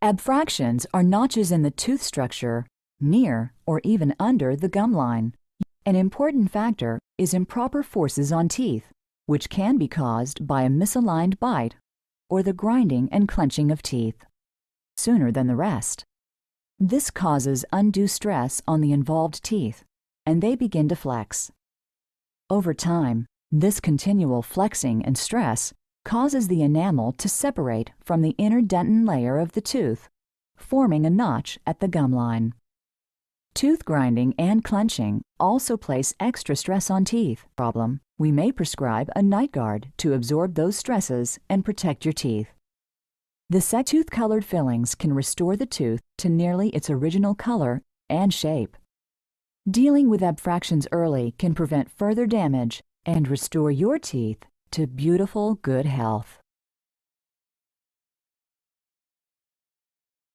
Abfractions are notches in the tooth structure near or even under the gum line. An important factor is improper forces on teeth, which can be caused by a misaligned bite or the grinding and clenching of teeth sooner than the rest. This causes undue stress on the involved teeth, and they begin to flex. Over time, this continual flexing and stress causes the enamel to separate from the inner dentin layer of the tooth, forming a notch at the gum line. Tooth grinding and clenching also place extra stress on teeth. We may prescribe a night guard to absorb those stresses and protect your teeth. The set tooth-colored fillings can restore the tooth to nearly its original color and shape. Dealing with abfractions early can prevent further damage and restore your teeth to beautiful, good health.